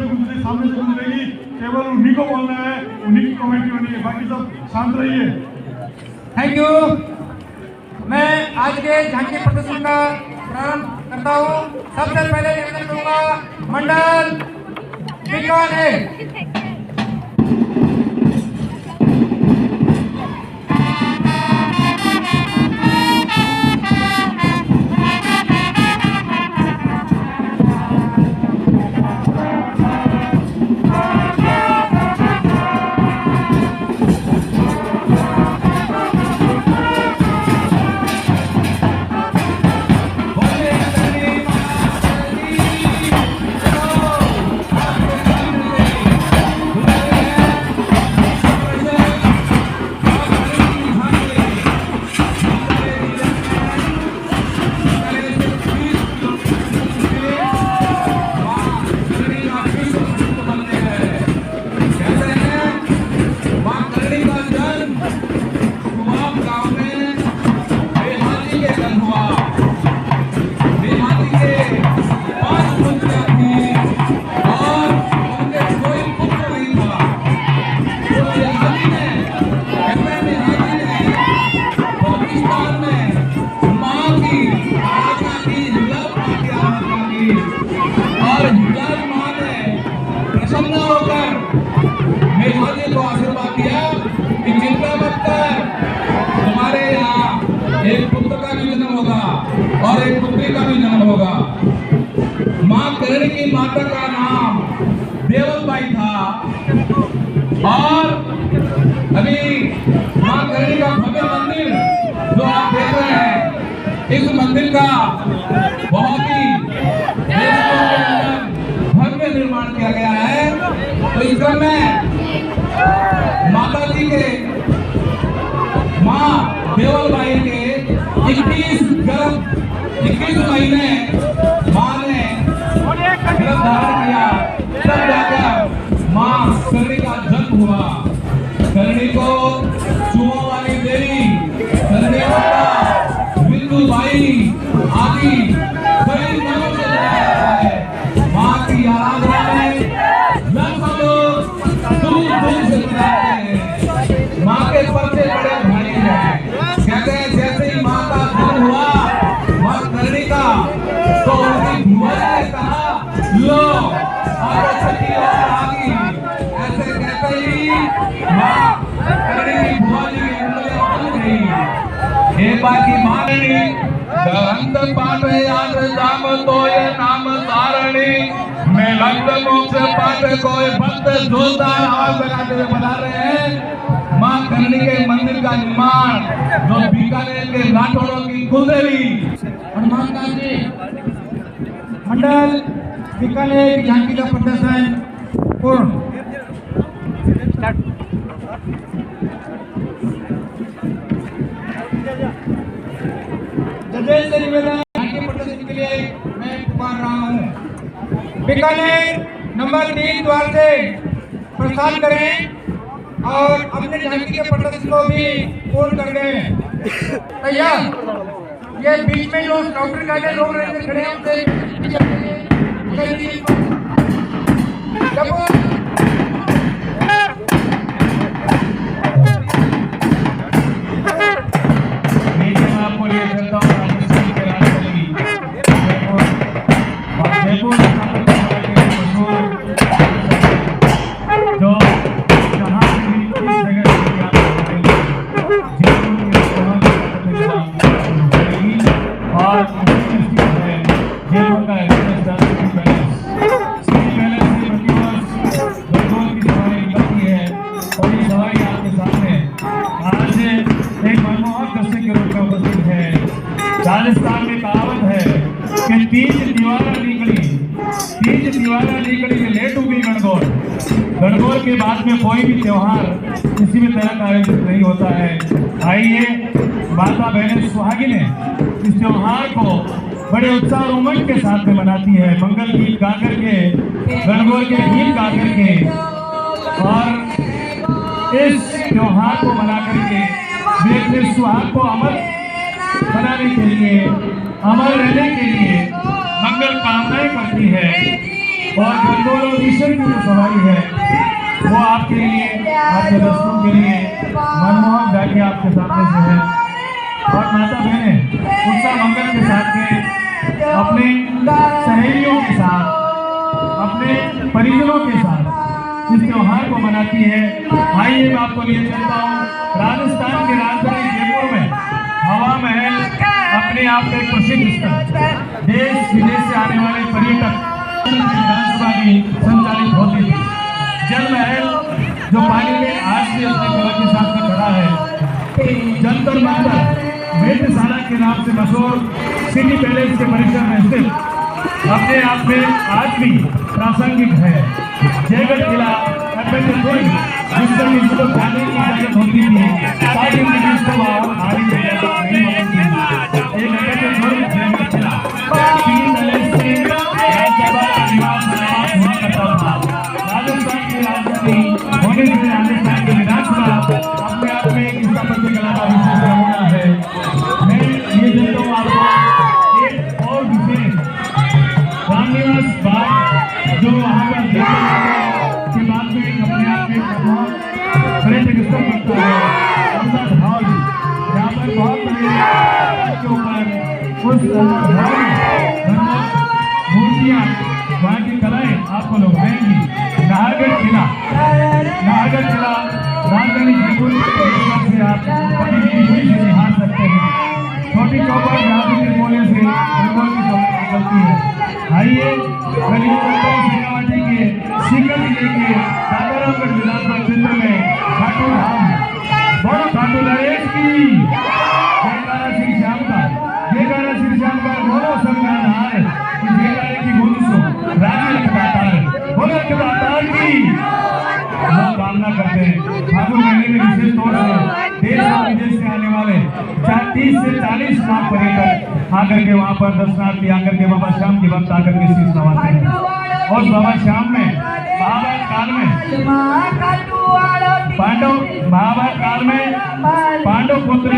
से गुजरे, सामने से गुजरेगी, केवल उन्हीं को बोलना है, उन्हीं की कमेंट्री होनी है, बाकी सब शांत रहिए। Thank you. मैं आज के झांकी प्रदर्शन का प्रारंभ करता हूँ। सबसे पहले निवेदन करूंगा मंडल बीकानेर। एक पुत्र का भी जन्म होगा और एक पुत्री का भी जन्म होगा। मां करणी की माता का नाम देवलबाई था और अभी मां करणी का भव्य मंदिर जो आप देख रहे हैं, इस मंदिर का बहुत ही भव्य निर्माण किया गया है। तो इस क्रम में माता जी के मां देवलबाई के 21 महीने मां ने गर्भ धारण किया, तब जाकर मां करणी का जन्म हुआ। करणी को चुमो वाली देवी, करणी माता, बिंदुबाई आदि कई नामों से बुलाया है। मां की आराधना में लगभग दूर दूर से बुलाते हैं। मां के सबसे बड़े भाई हैं। कहते हैं जैसे ही मां का जन्म हुआ मां करणी का, तो उनकी बुआ ने कहा लो आओ छठी और आगी। ऐसे कहते ही मां करणी की बुआ जी की उंगलियां बंद गई। एक बार की मां करणी गंध पाठ याद जाम तो ये नाम सारणी में लंग मोक्ष पाठ कोई भक्त जोरदार आवाज लगाते हुए बता रहे हैं। मां करणी के मंदिर का निर्माण जो बीकानेर के राठौड़ों की कुलदेवी हनुमान दास जी मंडल बीकानेर की झांकी का प्रदर्शन पूर्ण। जजेस से निवेदन झांकी प्रदर्शन के लिए मैं पुकार रहा हूँ। बीकानेर नंबर 3 द्वार से प्रस्थान करें और अपने झांकी के प्रदर्शन को भी पूर्ण कर दें। तैयार। ये बीच में जो काउंटर गार्डन लोग रहते खड़े हैं उनसे आपको लिए चलता हूँ राजस्थान के राजधानी जयपुर जो जहाँ भी इस जगह और जयपुर का राजस्थान में कहावत है कि तीज दीवारा निकली में लेट उगी गणगौर। गणगौर के बाद में कोई भी त्योहार किसी भी तरह का आयोजित नहीं होता है। आइए माता बहनें सुहागिनें इस त्योहार को बड़े उत्साह और उमंग के साथ में मनाती है। मंगल गीत गा करके, गणगौर के गीत गा करके और इस त्योहार को मना करके वे अपने सुहाग को अमर बनाने के लिए, अमर रहने के लिए मंगल कामनाएं करती है। और गणगौर और ईश्वर की जो सवारी है वो आपके लिए, आपके दर्शकों के लिए मनमोहक जाके आपके सामने से है। और माता बहनें उत्साह मंगल के साथ में अपने सहेलियों के साथ, अपने परिजनों के साथ इस त्योहार को मनाती है। आइए मैं आपको लिए चलता हूँ राजस्थान की राजधानी जयपुर में हवा महल, अपने आप में प्रसिद्ध स्थल, देश विदेश से आने वाले पर्यटक विधानसभा की संचालित होती थी। जल महल जो पानी में आज भी अपने कला के साथ में खड़ा है। जंतर मंतर वेधशाला के नाम से मशहूर सिटी पैलेस के परिसर में स्थित अपने आप में आज भी प्रासंगिक है। जयगढ़ किला जिसको किसी को जाने की इजाजत होती थी, ताकि इसको आने की इजाजत नहीं होती थी। एक जयगढ़ किला 3 पैलेस से राज्यसभा का निवास हुआ करता था। राजस्थान की राजधानी होने से राजस्थान की विधानसभा अपने आप में एक स्थापत्य कला का विशेष नमूना है। मैं ये देता हूँ आपको एक और विशेष रामनिवास बाग जो वहाँ पर के बाद में एक अपने आप में पर्यटक स्थल बनता है। अमृत हॉल जहाँ पर बहुत बड़े के ऊपर उस हॉल में मूर्तियाँ, वहाँ की कलाएं आपको लोग देंगी। नाहरगढ़ किला राजधानी जयपुर से आप से निहार सकते हैं। छोटी चौपड़ राजनीतिक मोले से रंगों की चौपड़ निकलती है। आइए सीतावाटी के सीकर जिले के सासारामगढ़ विधानसभा क्षेत्र में खाटू धाम, बोलो खाटू नरेश की जयकारा श्री श्याम का, जयकारा श्री श्याम का बोलो संगाधार की जयकारे की गूंज सो राज्य लगातार, बोलो लगातार की हम कामना करते हैं। फागुन महीने में विशेष तौर से देश और विदेश से आने वाले 30 से 40 लाख पर्यटक आकर के वहाँ पर दर्शनार्थी आकर के बाबा श्याम की भक्त आकर के शीश नवाते हैं। और बाबा श्याम में महाभारत काल में पांडव पुत्र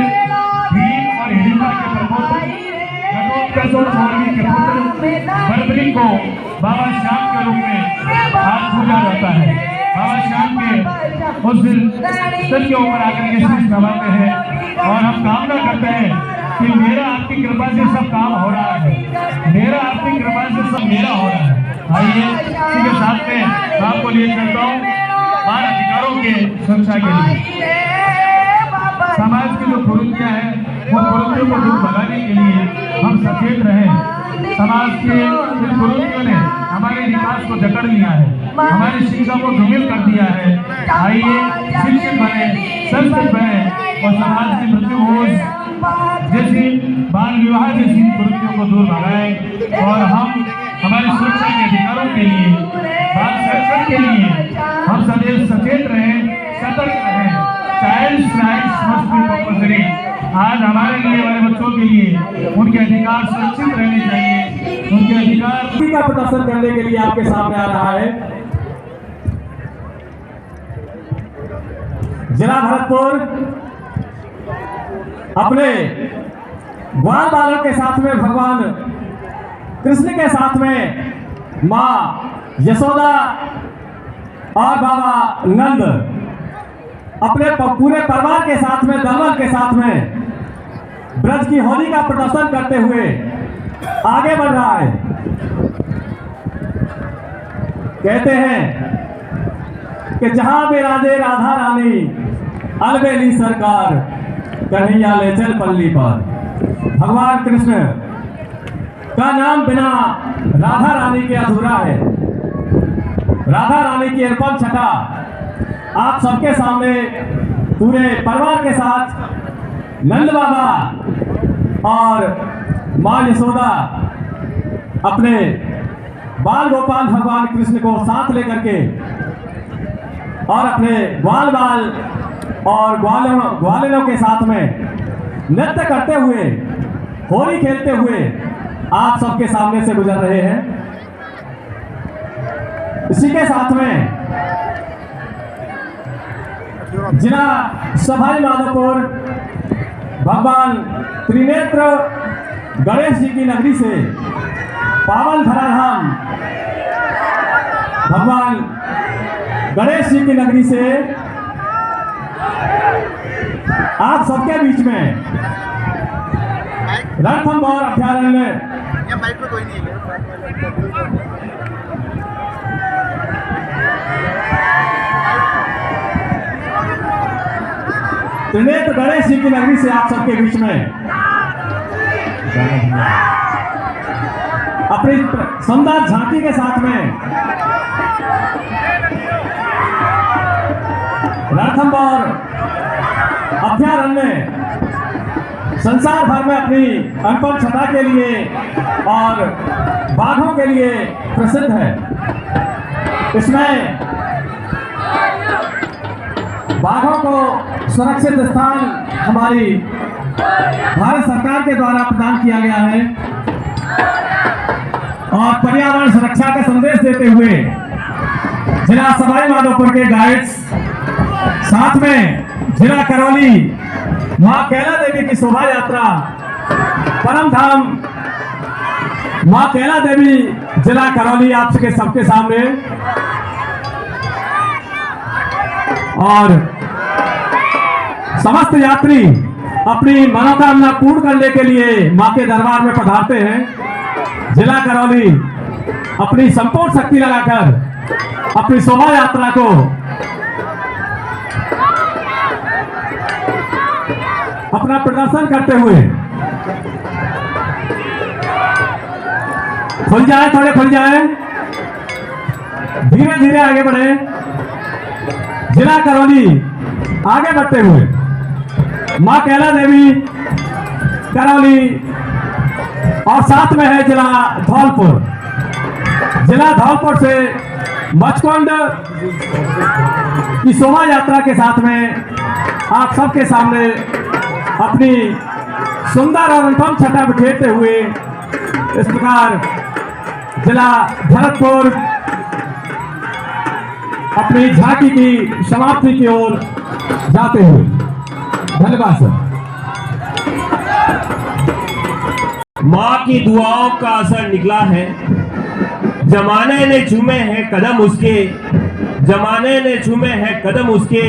भीम और हिडिंबा के प्रपुत्र घटोत्कच और मौर्य के पुत्र बलबली को बाबा श्याम के रूप में आज पूजा जाता है। बाबा श्याम के उस दिन स्थल के ऊपर आकर के शीश नवाते हैं और हम कामना करते हैं कि मेरा आपकी कृपा से सब काम हो रहा है, मेरा आपकी कृपा से सब मेरा हो रहा है। आइए इसी के साथ में आपको लिए चलता हूँ बाल अधिकारों के सुरक्षा के लिए। समाज की जो कुरीतियाँ हैं वो कुरीतियों को दूर भगाने के लिए हम सचेत रहें। समाज के इन कुरीतियों ने हमारे विकास को जकड़ लिया है, हमारी शिक्षा को धूमिल कर दिया है। आइए शिक्षित बने, संस्कृत बने और समाज की मृत्यु होश जैसी बाल विवाह जैसी कुरीतियों को दूर भगाएं और हम हमारी सुरक्षा के अधिकारों के लिए, बाल संरक्षण के लिए हम सदैव सचेत रहें, सतर्क रहें। Child's rights must be compulsory. आज हमारे लिए, हमारे बच्चों के लिए उनके अधिकार सुरक्षित रहने चाहिए। उनके अधिकार का प्रदर्शन करने के लिए आपके सामने आ रहा है जिला भरतपुर अपने ग्वाल बालों के साथ में भगवान कृष्ण के साथ में माँ यशोदा और बाबा नंद अपने पूरे परिवार के साथ में, दलवल के साथ में ब्रज की होली का प्रदर्शन करते हुए आगे बढ़ रहा है। कहते हैं कि जहां विराजे राधा रानी अलबेली सरकार, कन्हैया ले चल पल्ली पर। भगवान कृष्ण का नाम बिना राधा रानी के अधूरा है। राधा रानी की अर्पण छटा आप सबके सामने पूरे परिवार के साथ नंद बाबा और मां यशोदा अपने बाल गोपाल भगवान कृष्ण को साथ लेकर के और अपने ग्वाल बाल और ग्वालिनों के साथ में नृत्य करते हुए, होली खेलते हुए आप सबके सामने से गुजर रहे हैं। इसी के साथ में जिला सभाई माधोपुर भगवान त्रिनेत्र गणेश जी की नगरी से पावन धराधाम भगवान गणेश जी की नगरी से आप सबके बीच में रणथंभौर अभयारण्य त्रिनेत्र गणेश जी की नगरी से आप सबके बीच में अपनी सुंदर झांकी के साथ में रणथंभौर अभयारण्य संसार भर में अपनी अनुपम छटा के लिए और बाघों के लिए प्रसिद्ध है। इसमें बाघों को सुरक्षित स्थान हमारी भारत सरकार के द्वारा प्रदान किया गया है और पर्यावरण सुरक्षा का संदेश देते हुए जिला सवाई माधोपुर के गाइड्स साथ में जिला करौली मां कैला देवी की शोभा यात्रा परम धाम मां कैला देवी जिला करौली आप सबके सामने और समस्त यात्री अपनी मनोकामना पूर्ण करने के लिए मां के दरबार में पधारते हैं। जिला करौली अपनी संपूर्ण शक्ति लगाकर अपनी शोभा यात्रा को अपना प्रदर्शन करते हुए खुल जाए, थोड़े खुल जाए, धीरे धीरे आगे बढ़े। जिला करौली आगे बढ़ते हुए मां कैला देवी करौली और साथ में है जिला धौलपुर। जिला धौलपुर से मचकुंड की शोभा यात्रा के साथ में आप सबके सामने अपनी सुंदर और अनुपम छटा बिखेरते हुए इस प्रकार जिला भरतपुर अपनी झांकी की समाप्ति की ओर जाते हुए। धन्यवाद सर। माँ की दुआओं का असर निकला है। जमाने ने चूमे हैं कदम उसके, जमाने ने चूमे हैं कदम उसके,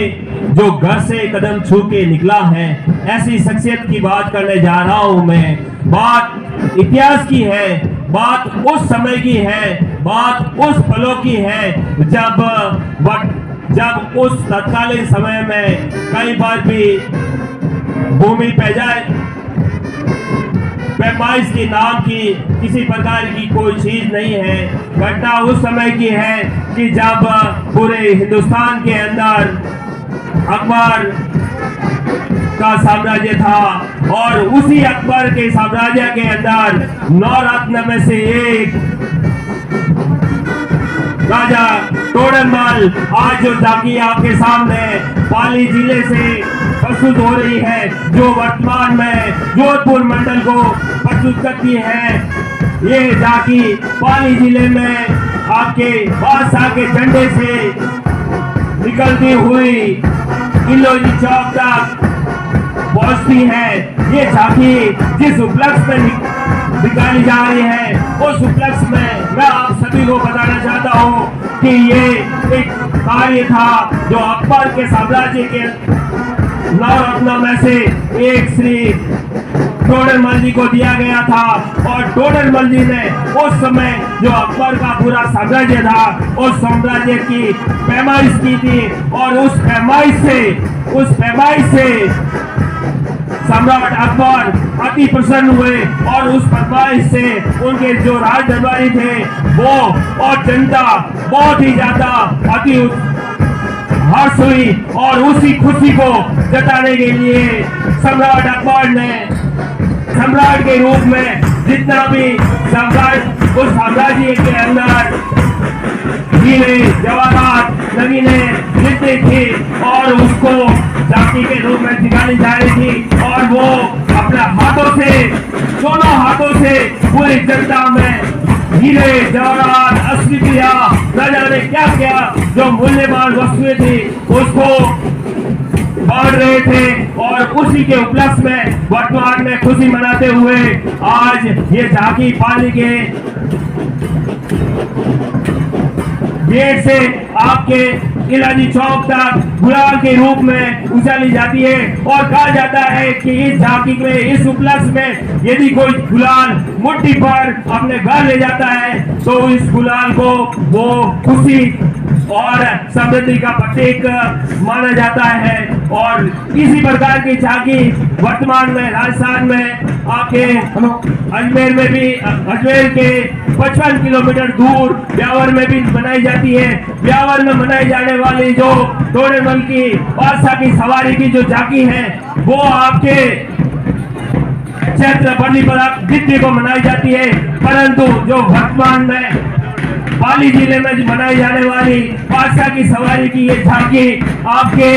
जो घर से कदम छू के निकला है। ऐसी शख्सियत की बात करने जा रहा हूं मैं। बात इतिहास की है, बात उस समय की है, बात उस पलों की है जब उस तत्कालीन समय में कई बार भी भूमि पैमाइश के नाम की किसी प्रकार की कोई चीज नहीं है। घटना उस समय की है कि जब पूरे हिंदुस्तान के अंदर अकबर का साम्राज्य था और उसी अकबर के साम्राज्य के अंदर 9 रत्न में से एक राजा टोडरमल आज जो झांकी आपके सामने पाली जिले से प्रस्तुत हो रही है, जो वर्तमान में जोधपुर मंडल को प्रस्तुत करती है। ये झांकी पाली जिले में आपके बादशाह के झंडे से निकलती हुई किलोजी चौक तक पहुंचती है। ये झांकी जिस उपलक्ष्य में निकाली जा रही है, उस उपलक्ष्य में मैं आप सभी को बताना चाहता हूं कि ये एक कार्य था जो अकबर के साम्राज्य के 9 रत्नों में से एक श्री टोडरमल जी को दिया गया था। और टोडरमल जी ने उस समय जो अकबर का पूरा साम्राज्य था, उस साम्राज्य की पैमाइश की थी और उस पैमाइश से सम्राट अकबर अति प्रसन्न हुए और उस पैमाइश से उनके जो राज दरबारी थे वो और जनता बहुत ही ज्यादा अति हर्ष हुई और उसी खुशी को जताने के लिए सम्राट अकबर ने सम्राट के रूप में जितना भी सम्राट उस साम्राज्य के अंदर हीरे जवाहरात नगीने जितनी थी और उसको झांकी के रूप में दिखाई जा रही थी और वो अपने हाथों से, दोनों हाथों से पूरी जनता में हीरे जवाहरात अस्मिया न जाने क्या क्या जो मूल्यवान वस्तुएं थी उसको बांट रहे थे। और उसी के उपलक्ष्य में वर्तमान में खुशी मनाते हुए आज ये झांकी पाली के गेट से आपके इलाजी चौक तक गुलाल के रूप में उछाली जाती है। और कहा जाता है कि इस झांकी में, इस उपलक्ष्य में यदि कोई गुलाल मुट्ठी पर अपने घर ले जाता है तो इस गुलाल को वो खुशी और समृद्धि का प्रतीक माना जाता है। और इसी प्रकार की झांकी वर्तमान में राजस्थान में आपके अजमेर में भी, अजमेर के 55 किलोमीटर दूर ब्यावर में भी मनाई जाती है। ब्यावर में मनाई जाने वाली जो टोडेमल की बादशाह की सवारी की जो झांकी है वो आपके चैत्र बल्ली द्वितीय को मनाई जाती है। परंतु जो वर्तमान में पाली जिले में मनाई जाने वाली बादशाह की सवारी की ये झांकी आपके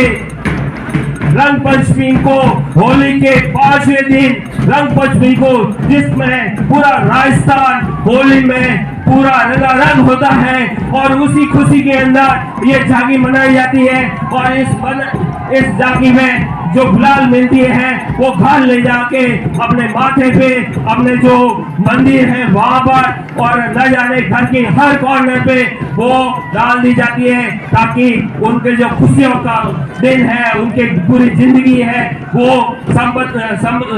रंग पंचमी को, होली के 5वें दिन रंग पंचमी को, जिसमें पूरा राजस्थान होली में पूरा रंगारंग होता है और उसी खुशी के अंदर ये झांकी मनाई जाती है। और इस झांकी में जो गुलाल मिलती है वो घर ले जाके अपने माथे पे, अपने जो मंदिर है वहां पर और न जाने घर के हर कॉर्नर पे वो डाल दी जाती है, ताकि उनके जो खुशियों का दिन है, उनके पूरी जिंदगी है वो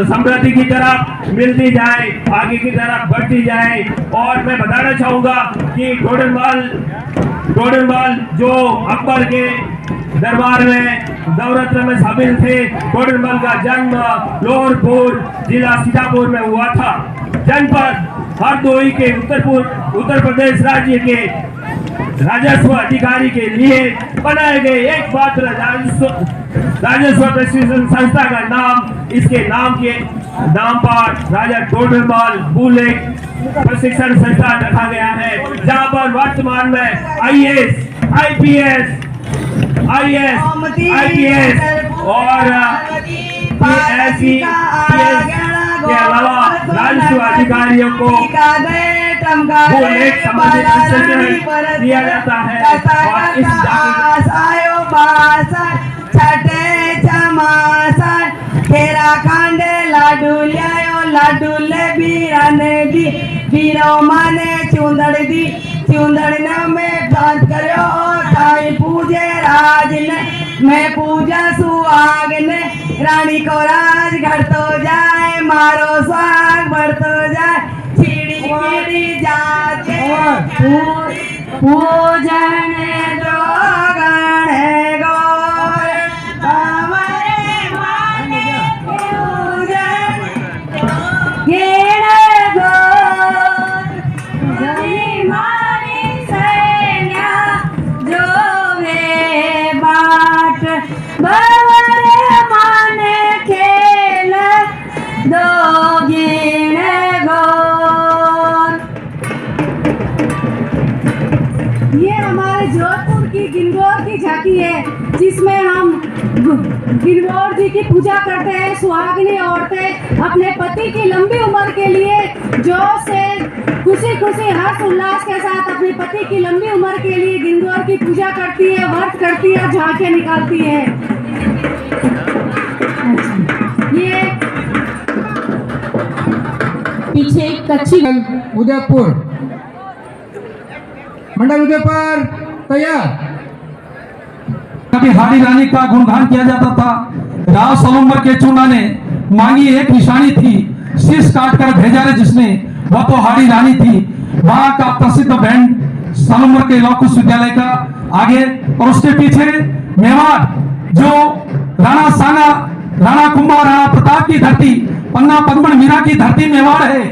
समृद्धि की तरफ मिलती जाए, आगे की तरफ बढ़ती जाए। और मैं बताना चाहूंगा कि टोडरमल जो अकबर के दरबार में नवरत्न में शामिल थे। टोडरमल का जन्म लोहरपुर जिला सीतापुर में हुआ था। जनपद हरदोई के उत्तर प्रदेश राज्य के राजस्व अधिकारी के लिए बनाए गए एकमात्र राजस्व प्रशिक्षण संस्था का नाम, इसके नाम पर राजा टोडरमल बुलेट प्रशिक्षण संस्थान रखा गया है, जहां पर वर्तमान में आईएएस, आईपीएस और पीएससी के अलावा राजस्व अधिकारियों को बुलेट संबंधित प्रशिक्षण दिया जाता है। और इस छठे चमासन तेरा खांडे लाडू लियायो, लाडू ले बीराने दी, बीरो माने चुंदड़ दी, चुंदड़ ने में बात करो थाई पूजे राज ने, मैं पूजा सुहाग ने, रानी को राज घर तो जाए, मारो स्वाग बढ़ तो जाए, छिड़ी छिड़ी जाके पूजन दो गणे गोर हमारे माने पूजन घेरे गोर जय मारी सैन्या जो वे बाट बवरे माने खेल दो घेरे गोर। ये हमारे जोधपुर की गिंगोर की झांकी है, जिसमें हम गिंगोर जी की पूजा करते हैं। सुहागिनी औरतें अपने पति की लंबी उम्र के लिए जोश से, खुशी खुशी, हर्ष उल्लास के साथ अपने पति की लंबी उम्र के लिए गिंगोर की पूजा करती है, व्रत करती है, झांकियां निकालती है। ये पीछे कच्ची उदयपुर मंडल उदयपुर तैयार। कभी हाड़ी रानी का गुणगान किया जाता था। राव सलूम्बर के चूना ने मांगी एक निशानी थी, शीश काट कर भेजा है जिसने, वह तो हाड़ी रानी थी। वहां का प्रसिद्ध बैंड सलूम्बर के लौकुश विद्यालय का आगे, और उसके पीछे मेवाड़ जो राणा साना, राणा कुंभा, राणा प्रताप की धरती, पन्ना पद्मन मीरा की धरती मेवाड़ है।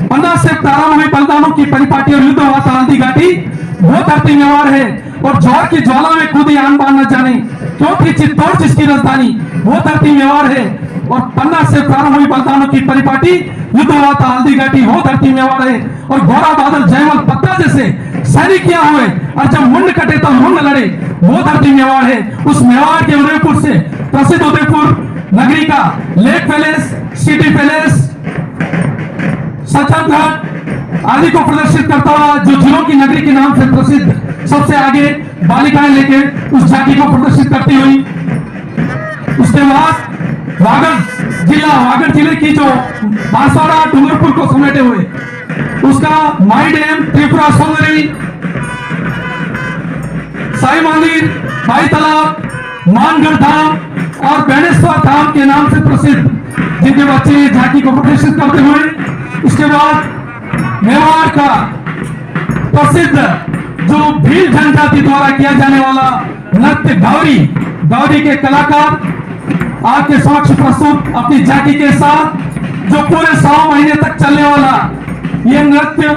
15 से प्रारंभ हुई बलिदानों की परिपाटी और युद्ध हुआ था हल्दी घाटी, वो धरती मेवाड़ है। और ज्वार की ज्वाला में कूदी आन बान न जाने, क्यों थी चित्तौड़ जिसकी राजधानी, वो धरती मेवाड़ है। और 15 से प्रारंभ हुई बलिदानों की परिपाटी, युद्ध हुआ था हल्दी घाटी, वो धरती मेवाड़ है। और घोड़ा बादल जयमल पत्ता जैसे सैनिक किया हुए, और जब मुंड कटे तो मुंड लड़े, वो धरती मेवाड़ है। उस मेवाड़ के उदयपुर से प्रसिद्ध उदयपुर नगरी का लेक पैलेस, सिटी पैलेस, सचन घाट आदि को प्रदर्शित करता हुआ, जो जिलों की नगरी के नाम से प्रसिद्ध, सबसे आगे बालिकाएं लेके उस झांकी को प्रदर्शित करती हुई। उसके बाद वागड़ जिले की जो बांसवाड़ा डूंगरपुर को समेटे हुए, उसका माई डैम, त्रिपुरा सौंदर्य, साई मंदिर, भाई तालाब, मानगढ़ धाम और बेणेश्वर धाम के नाम से प्रसिद्ध, जिनके बच्चे झांकी को प्रदर्शित करते हुए। इसके बाद मेवाड़ का प्रसिद्ध जो भील जनजाति द्वारा किया जाने वाला नृत्य गौरी के कलाकार आपके समक्ष प्रस्तुत अपनी झांकी के साथ, जो पूरे 100 महीने तक चलने वाला ये नृत्य,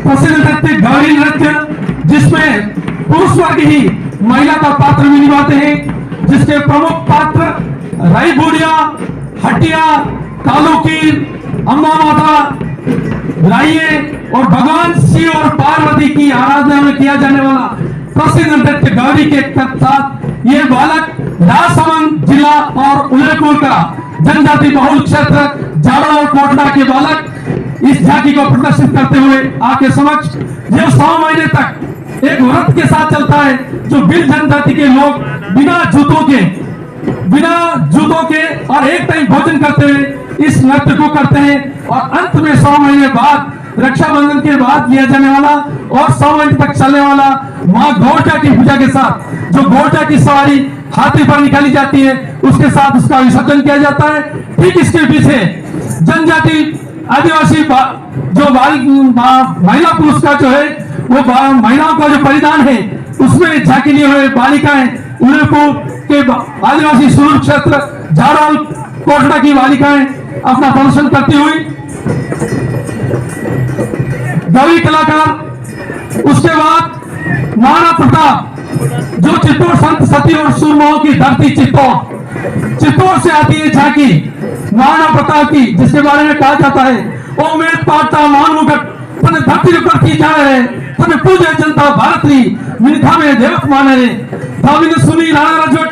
प्रसिद्ध नृत्य गौरी नृत्य, जिसमें पुरुष वर्ग ही महिला का पात्र भी निभाते हैं, जिसके प्रमुख पात्र राई बुढ़िया, हटिया, कालूकीर, अम्मा माता, राइये और भगवान शिव और पार्वती की आराधना में किया जाने वाला प्रसिद्ध नृत्य गौरी के साथ ये बालक राजसमंद जिला और उदयपुर का जनजाति बहुल क्षेत्र जाड़ा और कोटला के बालक इस झांकी को प्रदर्शित करते हुए आपके समक्ष यह 100 महीने तक एक व्रत के साथ चलता है, जो भील जनजाति के लोग बिना जूतों के और एक टाइम भोजन करते हुए इस नृत्य को करते हैं। और अंत में 100 महीने बाद, रक्षाबंधन के बाद किया जाने वाला और 100 महीने तक चलने वाला माँ गोरजा की पूजा के साथ, जो गोरजा की सवारी हाथी पर निकाली जाती है, उसके साथ उसका विसर्जन किया जाता है। ठीक इसके पीछे जनजाति आदिवासी जो महिला पुरुष का जो है वो महिलाओं का जो परिधान है, उसमें झांकी लिए हुए बालिकाएं उदयपुर के आदिवासी सुदूर क्षेत्र झाड़ोल कोटड़ा की बालिकाएं अपना प्रदर्शन करती हुई, गौरी कलाकार। उसके बाद महाराणा प्रताप, जो चित्तौड़ संत सती और सूरमाओं की धरती चित्तौड़ से आती है झांकी महाराणा प्रताप की, जिसके बारे में कहा जाता है ओ मेरे पाटा मानमुगट तने धरती पर की जा रहे तने पूजे जनता भारतरी मिनखा में देवत माने रे थाविने सुनी राणा रजट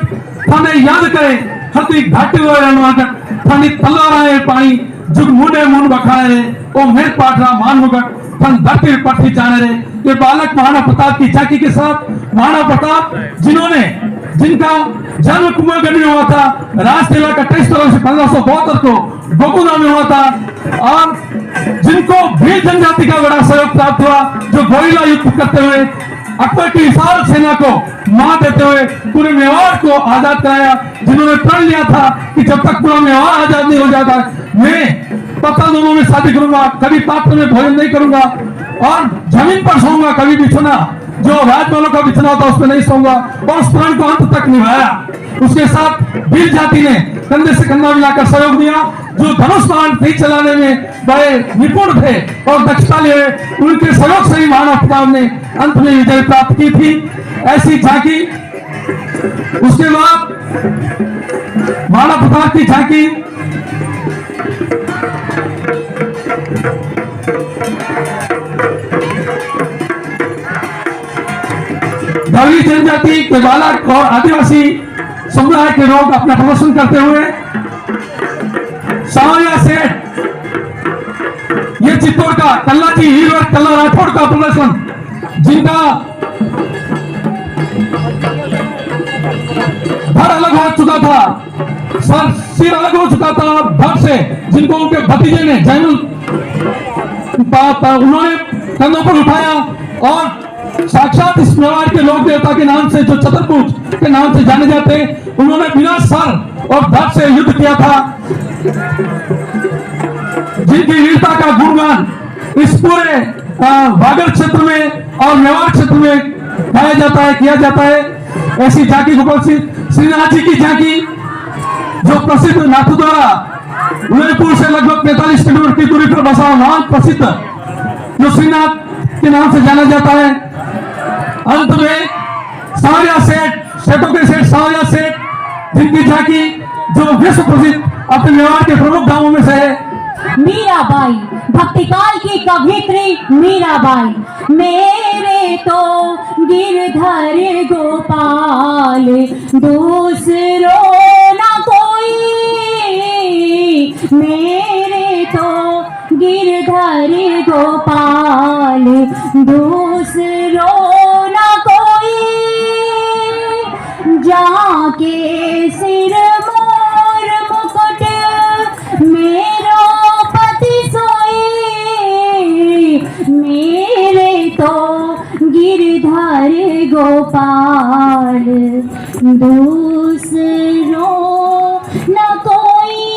थाने याद करे हती घाटी वो रणवागट थानी तलवार पानी जुग मुंडे मुन बखाए रे ओ मेरे पाटा मानमुगट तन धरती पर की जाने रे। ये बालक महाराणा प्रताप की झांकी के साथ, महाराणा प्रताप जिनका जन्म कुमारगढ़ में हुआ था, राजलीला का 23 फरवरी 1572 को गोकुला में हुआ था, और जिनको भील जनजाति का बड़ा सहयोग प्राप्त हुआ, जो गोरिल्ला युद्ध करते हुए अकबर की विशाल सेना को मार देते हुए पूरे मेवाड़ को आजाद कराया, जिन्होंने प्रण लिया था कि जब तक पूरा मेवाड़ आजाद नहीं हो जाता मैं पत्थर दोनों में शादी करूंगा, कभी पात्र में भोजन नहीं करूंगा और जमीन पर सोऊंगा, कभी बिछना जो राजमहलों का बिछना होता उस पर नहीं सोऊंगा, और उस प्रण को अंत तक निभाया। उसके साथ भील जाति ने कंधे से कंधा मिलाकर सहयोग दिया, जो धनुष बाण तीर चलाने में बड़े निपुण थे और दक्षता लिए, उनके सहयोग से ही महाराणा प्रताप ने अंत में विजय प्राप्त की थी। ऐसी झांकी, उसके बाद महाराणा प्रताप की झांकी गौरी जनजाति के बालक और आदिवासी समुदाय के लोग अपना प्रदर्शन करते हुए सावरिया सेठ, ये चित्तौड़ का कल्ला जी हीर और कल्ला राठौड़ का प्रदर्शन, जिनका धड़ अलग हो चुका था, सिर अलग हो चुका था धड़ से, जिनको उनके भतीजे ने जैनुल उन्होंने कंधों पर उठाया और साक्षात इस मेवाड़ के लोक देवता के नाम से, जो चतुर्भुज के नाम से जाने जाते, उन्होंने बिना सर और धड़ से युद्ध किया था, जिनकी वीरता का गुणगान इस पूरे बागड़ क्षेत्र में और मेवाड़ क्षेत्र में गाया जाता है, किया जाता है। ऐसी झांकी को प्रसिद्ध श्रीनाथ जी की झांकी, जो प्रसिद्ध नाथद्वारा उदयपुर से लगभग 45 किलोमीटर की दूरी पर बसा वहां प्रसिद्ध जो श्रीनाथ के नाम से जाना जाता है। अंत में सावरिया सेठ, सेठों के सेठ सावरिया सेठ, जिनकी झांकी जो विश्व प्रसिद्ध अपने मेवाड़ के प्रमुख गांवों में से है। मीराबाई, भक्तिकाल की कवित्री मीराबाई, मेरे तो गिरधर गोपाल दूसरो ना कोई, मेरे तो गिरधर गोपाल दूसरो ना कोई, जाके सिर मोर मुकुट मेरो पति सोई, मेरे तो गिरधर गोपाल दूसरों न कोई।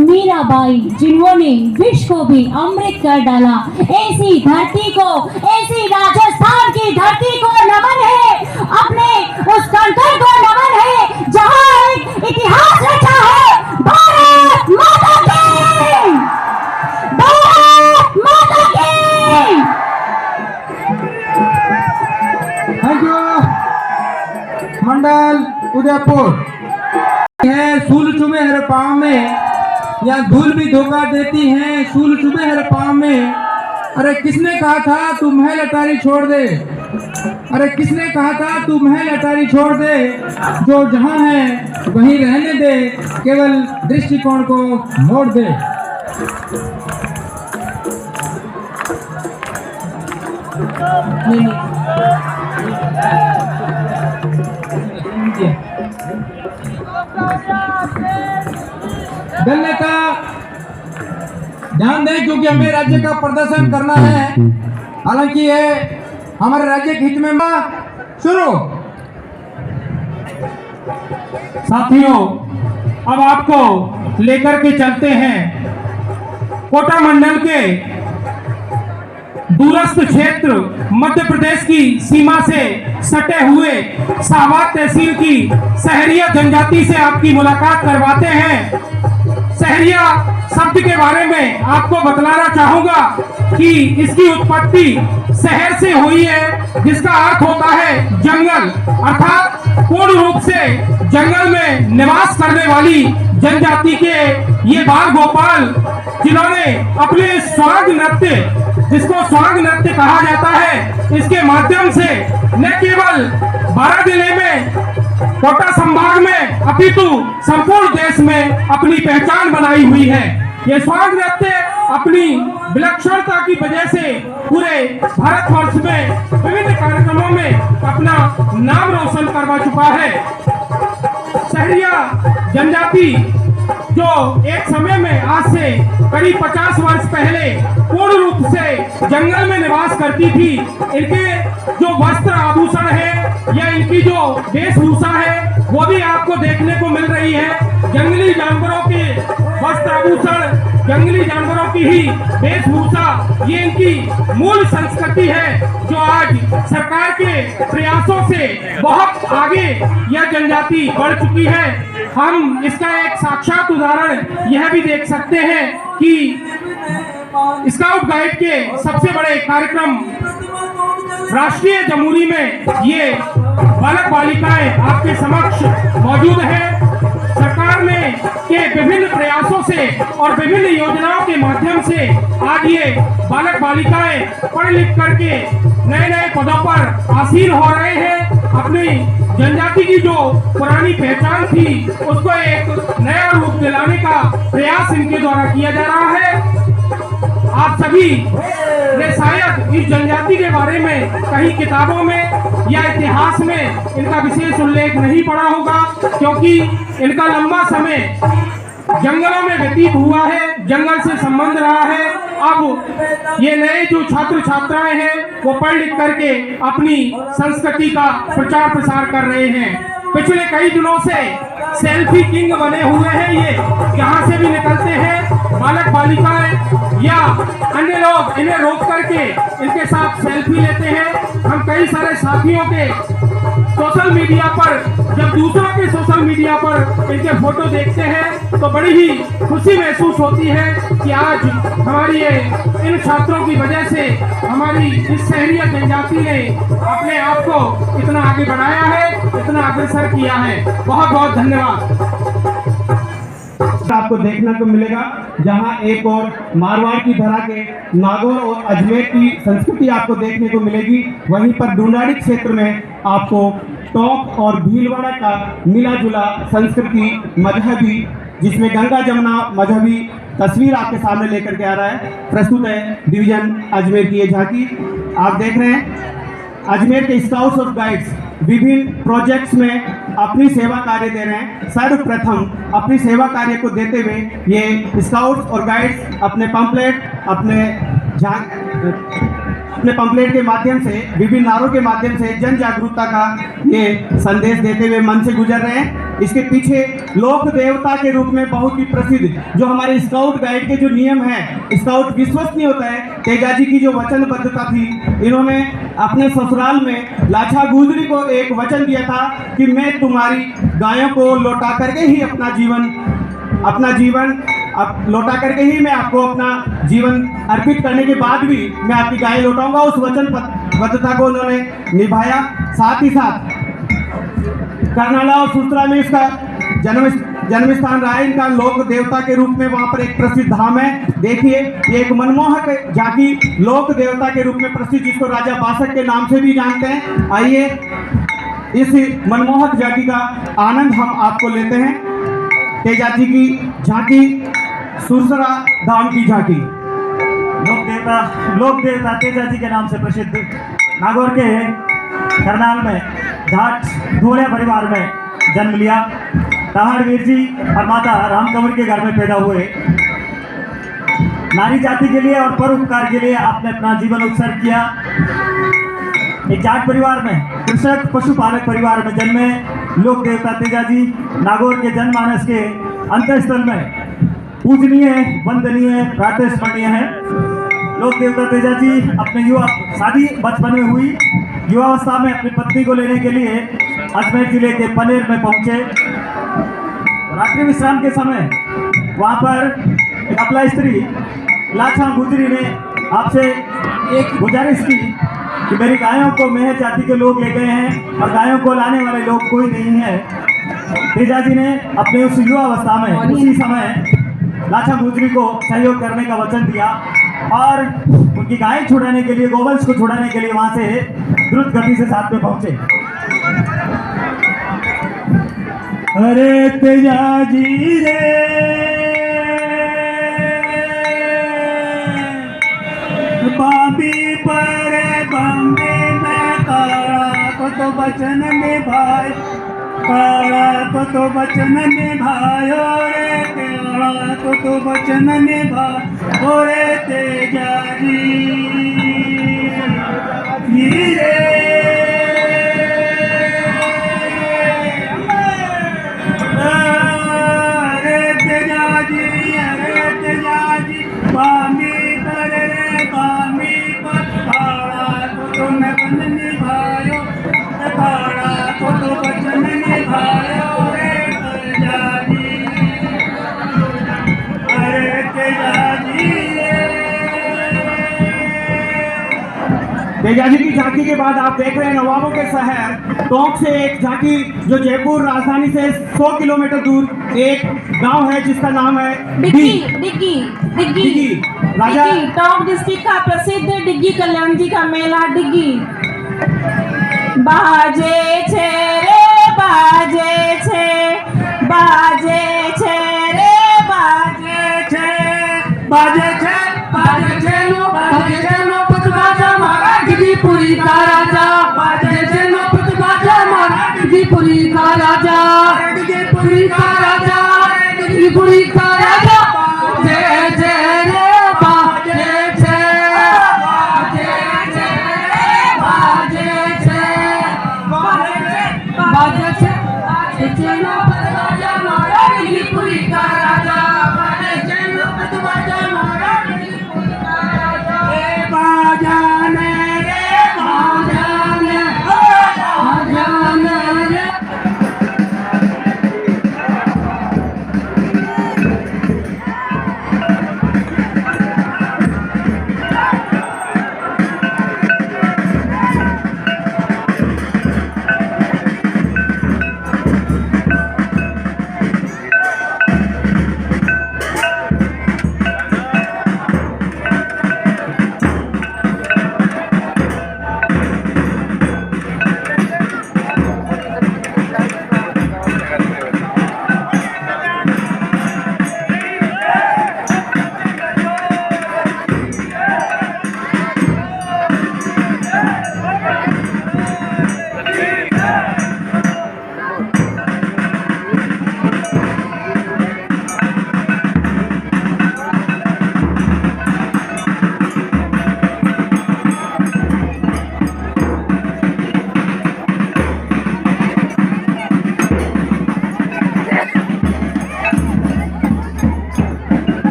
मीराबाई जिन्होंने विश्व को भी अमृत कर डाला, ऐसी धरती को, ऐसी राजस्थान की धरती को नमन है, अपने उस कंकड़ को नमन है जहां एक इतिहास रचा है। भारत माता की, भारत माता की। Thank you. मंडल उदयपुर है सूल चुमे हर पाँव में, या धूल भी धोखा देती है सूल चुमे हर पाँव में। अरे किसने कहा था तू महल अटारी छोड़ दे, अरे किसने कहा था तू महल अटारी छोड़ दे, जो जहां है वहीं रहने दे, केवल दृष्टिकोण को मोड़ दे। दल नेता ध्यान दें, क्योंकि हमें राज्य का प्रदर्शन करना है, हालांकि ये हमारे राज्य के हित में। शुरू। साथियों, अब आपको लेकर के चलते हैं कोटा मंडल के दूरस्थ क्षेत्र मध्य प्रदेश की सीमा से सटे हुए शाहबाद तहसील की सहरिया जनजाति से आपकी मुलाकात करवाते हैं। सहरिया शब्द के बारे में आपको बतलाना चाहूंगा कि इसकी उत्पत्ति शहर से हुई है, जिसका अर्थ होता है जंगल, अर्थात पूर्ण रूप से जंगल में निवास करने वाली जनजाति के ये बाल गोपाल, जिन्होंने अपने स्वांग नृत्य, जिसको स्वांग नृत्य कहा जाता है, इसके माध्यम से न केवल बारां जिले में, कोटा संभाग में, अपितु संपूर्ण देश में अपनी पहचान बनाई हुई है। ये स्वांग नृत्य अपनी विलक्षणता की वजह से पूरे भारतवर्ष में विभिन्न कार्यक्रमों में अपना नाम रोशन करवा चुका है। सहरिया जनजाति जो एक समय में आज से करीब 50 वर्ष पहले पूर्ण रूप से जंगल में निवास करती थी, इनके जो वस्त्र आभूषण है या इनकी जो वेशभूषा है वो भी आपको देखने को मिल रही है। जंगली जानवरों के वस्त्र आभूषण, जंगली जानवरों की ही वेशभूषा, ये इनकी मूल संस्कृति है, जो आज सरकार के प्रयासों से बहुत आगे यह जनजाति बढ़ चुकी है। हम इसका एक साक्षात उदाहरण यह भी देख सकते हैं कि स्काउट गाइड के सबसे बड़े कार्यक्रम राष्ट्रीय जमूरी में ये बालक बालिकाएं आपके समक्ष मौजूद हैं। सरकार ने के विभिन्न प्रयासों से और विभिन्न योजनाओं के माध्यम से आज ये बालक बालिकाएं पढ़ लिख करके नए नए पदों पर आसीन हो रहे हैं। अपनी जनजाति की जो पुरानी पहचान थी उसको एक नया रूप दिलाने का प्रयास इनके द्वारा किया जा रहा है। आप सभी ने शायद इस जनजाति के बारे में कहीं किताबों में या इतिहास में इनका विशेष उल्लेख नहीं पढ़ा होगा, क्योंकि इनका लंबा समय जंगलों में व्यतीत हुआ है, जंगल से संबंध रहा है। अब ये नए जो छात्र छात्राएं हैं वो पढ़ लिख करके अपनी संस्कृति का प्रचार प्रसार कर रहे हैं। पिछले कई दिनों से सेल्फी किंग बने हुए हैं ये, जहां से भी निकलते हैं बालक बालिकाएं या अन्य लोग इन्हें रोक करके इनके साथ सेल्फी लेते हैं। हम कई सारे साथियों के सोशल मीडिया पर, जब दूसरों के सोशल मीडिया पर इनके फोटो देखते हैं तो बड़ी ही खुशी महसूस होती है कि आज हमारी इन छात्रों की वजह से हमारी इस सहरिया जनजाति ने अपने आप को इतना आगे बढ़ाया है, इतना अग्रसर किया है। बहुत बहुत धन्यवाद। आपको देखने को मिलेगा जहां एक और मारवाड़ की धरा के नागौर और अजमेर की संस्कृति आपको देखने को मिलेगी। वहीं पर डूंडाड़ी क्षेत्र में आपको टोंक और भीलवाड़ा का मिला जुला संस्कृति मजहबी, जिसमें गंगा जमुना मजहबी तस्वीर आपके सामने लेकर के आ रहा है। प्रस्तुत है डिवीजन अजमेर की ये झांकी। आप देख रहे हैं अजमेर के स्काउट्स और गाइड्स विभिन्न प्रोजेक्ट्स में अपनी सेवा कार्य दे रहे हैं। सर्वप्रथम अपनी सेवा कार्य को देते हुए ये स्काउट्स और गाइड्स अपने पंपलेट, अपने अपने पंपलेट के माध्यम से, विभिन्न नारों के माध्यम से जन जागरूकता का ये संदेश देते हुए मन से गुजर रहे हैं। इसके पीछे लोक देवता के रूप में बहुत ही प्रसिद्ध जो हमारे स्काउट गाइड के जो नियम है, स्काउट विश्वसनीय होता है, तेजाजी की जो वचनबद्धता थी, इन्होंने अपने ससुराल में लाछा गुजरी को एक वचन दिया था कि मैं तुम्हारी गायों को लौटा करके ही अपना जीवन अब लौटा करके ही मैं आपको अपना जीवन अर्पित करने के बाद भी मैं आपकी गाय लौटाऊंगा। उस वचनबद्धता को उन्होंने निभाया। साथ ही साथ कर्नाला और सुसरा में इसका जन्म स्थान रहा है। इनका लोक देवता के रूप में वहाँ पर एक प्रसिद्ध धाम है। देखिए ये एक मनमोहक झांकी लोक देवता के रूप में प्रसिद्ध, जिसको राजा बासक के नाम से भी जानते हैं। आइए इस मनमोहक झांकी का आनंद हम आपको लेते हैं। तेजाजी की झांकी, सुरसरा धाम की झांकी। लोक देवता तेजाजी के नाम से प्रसिद्ध नागौर के करनाल में जाट धोड़िया परिवार में जन्म लिया। तहाड़ वीर जी और माता राम कंवर के घर में पैदा हुए। नारी जाति के लिए और परोपकार के लिए आपने अपना जीवन उत्सर्ग किया। एक जाट परिवार में, कृषक पशुपालक परिवार में जन्मे लोक देवता तेजाजी नागौर के जनमानस के अंतःस्थल में पूजनीय, वंदनीय, प्रातःस्मरणीय है। लोक देवता तेजाजी अपने शादी बचपन में हुई। युवावस्था में अपनी पत्नी को लेने के लिए अजमेर जिले के पनेर में पहुंचे। रात्रि विश्राम के समय वहां पर एक अपला स्त्री लाछा गुजरी ने आपसे एक गुजारिश की कि मेरी गायों को मेहर जाति के लोग ले गए हैं और गायों को लाने वाले लोग कोई नहीं है। तेजाजी ने अपने उस युवावस्था में उसी समय लाछा गुजरी को सहयोग करने का वचन दिया और उनकी गाय छुड़ाने के लिए, गोवंश को छुड़ाने के लिए वहां से द्रुत गति से साथ में पहुंचे। अरे तेजाजी रे बाबी पर बम्बे में काला को तो बचन में भाई, काला को तो बचन में भायो रे, काला को तो बचन में भाई रे तेजाजी रे। अरे तेजाजी बामी पर रे बामी पर, काला को तो नगन निभायो, काला को तो बचन निभायो रे तेजाजी। अरे तेजाजी तेजाजी की झांकी के बाद आप देख रहे हैं नवाबों के शहर टोंक से एक झांकी जो जयपुर राजधानी से 100 किलोमीटर दूर एक गांव है जिसका नाम है डिग्गी। राजा टोंक डिस्ट्रिक्ट का प्रसिद्ध डिग्गी कल्याण जी का मेला डिग्गी। बाजे छे रे बाजे छे, बाजे छे रे बाजे छे, बाजे छे बाजे छे नो पत बाजा मारा डिग्गीपुरी का राजा, बाजे छे नो पत बाजा मारा डिग्गीपुरी का राजा, डिग्गीपुरी का राजा, डिग्गीपुरी का राजा। जय जय रे बाजे छे, बाजे छे रे बाजे छे, बाजे छे, बाजे छे नो